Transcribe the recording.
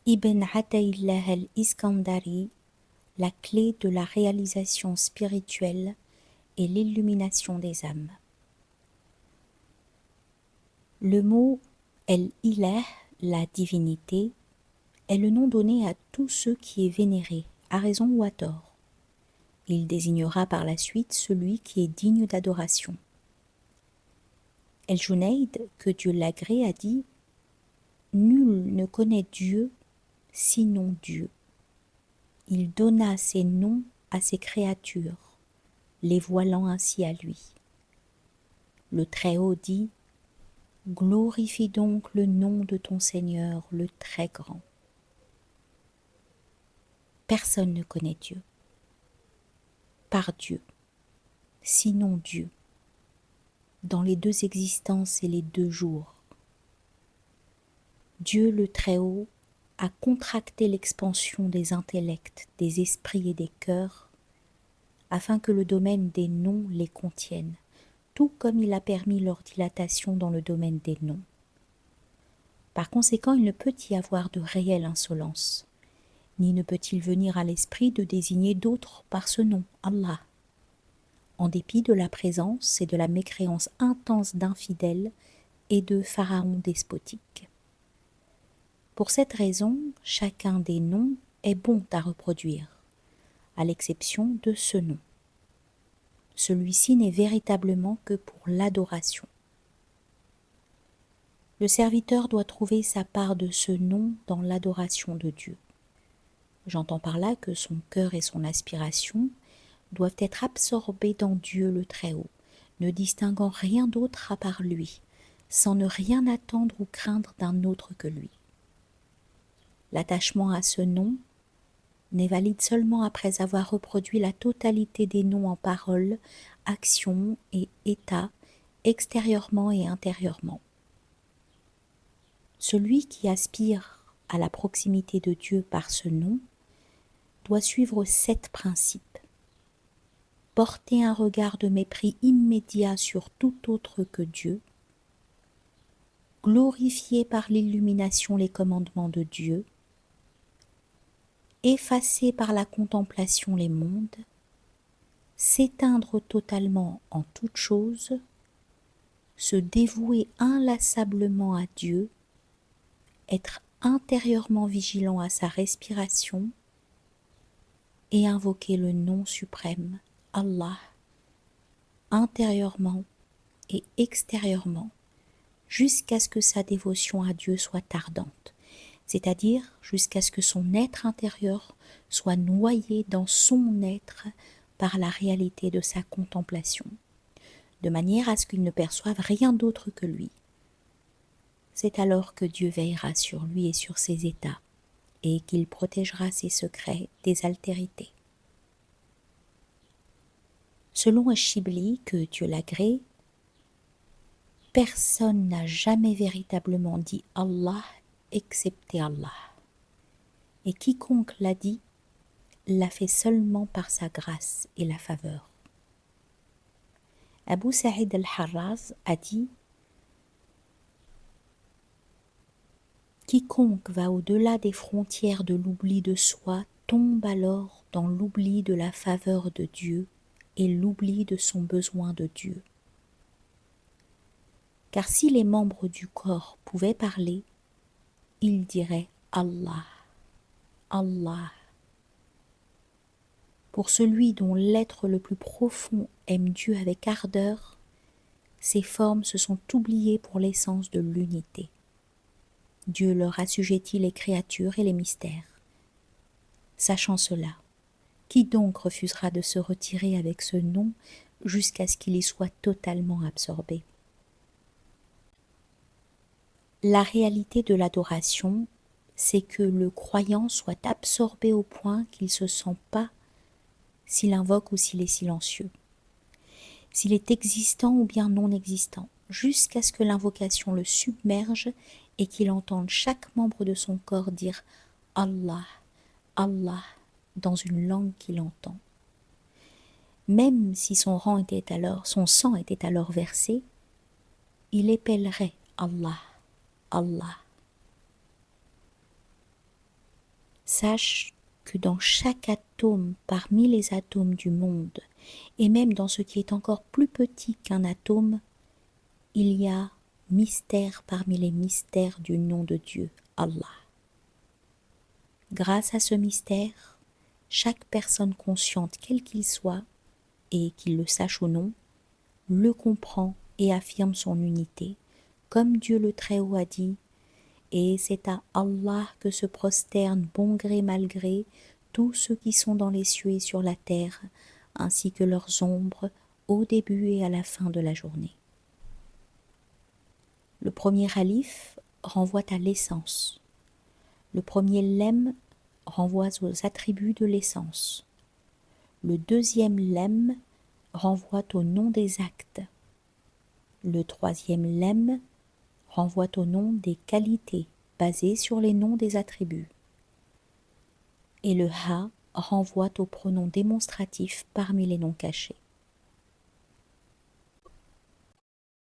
Ibn Ataillah al-Iskandari, la clé de la réalisation spirituelle et l'illumination des âmes. Le mot El-Ilah, la divinité, est le nom donné à tout ce qui est vénéré, à raison ou à tort. Il désignera par la suite celui qui est digne d'adoration. El-Junayd, que Dieu l'agrée, a dit « Nul ne connaît Dieu sinon Dieu. Il donna ses noms à ses créatures, les voilant ainsi à lui. » Le Très-Haut dit « Glorifie donc le nom de ton Seigneur, le Très-Grand. » Personne ne connaît Dieu, par Dieu, sinon Dieu, dans les deux existences et les deux jours. Dieu le Très-Haut a contracté l'expansion des intellects, des esprits et des cœurs, afin que le domaine des noms les contienne, tout comme il a permis leur dilatation dans le domaine des noms. Par conséquent, il ne peut y avoir de réelle insolence, ni ne peut-il venir à l'esprit de désigner d'autres par ce nom, Allah, en dépit de la présence et de la mécréance intense d'infidèles et de pharaons despotiques. Pour cette raison, chacun des noms est bon à reproduire, à l'exception de ce nom. Celui-ci n'est véritablement que pour l'adoration. Le serviteur doit trouver sa part de ce nom dans l'adoration de Dieu. J'entends par là que son cœur et son aspiration doivent être absorbés dans Dieu le Très-Haut, ne distinguant rien d'autre à part lui, sans ne rien attendre ou craindre d'un autre que lui. L'attachement à ce nom n'est valide seulement après avoir reproduit la totalité des noms en paroles, actions et états, extérieurement et intérieurement. Celui qui aspire à la proximité de Dieu par ce nom doit suivre 7 principes. Porter un regard de mépris immédiat sur tout autre que Dieu, glorifier par l'illumination les commandements de Dieu, effacer par la contemplation les mondes, s'éteindre totalement en toutes choses, se dévouer inlassablement à Dieu, être intérieurement vigilant à sa respiration et invoquer le nom suprême, Allah, intérieurement et extérieurement, jusqu'à ce que sa dévotion à Dieu soit ardente, c'est-à-dire jusqu'à ce que son être intérieur soit noyé dans son être par la réalité de sa contemplation, de manière à ce qu'il ne perçoive rien d'autre que lui. C'est alors que Dieu veillera sur lui et sur ses états, et qu'il protégera ses secrets des altérités. Selon Ash-Shibli, que Dieu l'agrée, personne n'a jamais véritablement dit Allah excepté Allah. Et quiconque l'a dit, l'a fait seulement par sa grâce et la faveur. Abu Sa'id al-Harraz a dit « Quiconque va au-delà des frontières de l'oubli de soi tombe alors dans l'oubli de la faveur de Dieu et l'oubli de son besoin de Dieu. Car si les membres du corps pouvaient parler, ils diraient Allah, Allah. Pour celui dont l'être le plus profond aime Dieu avec ardeur, ces formes se sont oubliées pour l'essence de l'unité. Dieu leur assujettit les créatures et les mystères. Sachant cela, qui donc refusera de se retirer avec ce nom jusqu'à ce qu'il y soit totalement absorbé? La réalité de l'adoration, c'est que le croyant soit absorbé au point qu'il ne se sent pas s'il invoque ou s'il est silencieux, s'il est existant ou bien non existant, jusqu'à ce que l'invocation le submerge et qu'il entende chaque membre de son corps dire « Allah, Allah » dans une langue qu'il entend. Même si son sang était alors versé, il épellerait Allah, Allah. sache que dans chaque atome parmi les atomes du monde, et même dans ce qui est encore plus petit qu'un atome, il y a mystère parmi les mystères du nom de Dieu, Allah. Grâce à ce mystère, chaque personne consciente, quel qu'il soit, et qu'il le sache ou non, le comprend et affirme son unité, comme Dieu le Très-Haut a dit, et c'est à Allah que se prosternent bon gré mal gré tous ceux qui sont dans les cieux et sur la terre, ainsi que leurs ombres au début et à la fin de la journée. Le premier alif renvoie à l'essence. Le premier lemme renvoie aux attributs de l'essence. Le deuxième lemme renvoie au nom des actes. Le troisième lemme renvoie au nom des qualités basées sur les noms des attributs. Et le ha renvoie au pronom démonstratif parmi les noms cachés.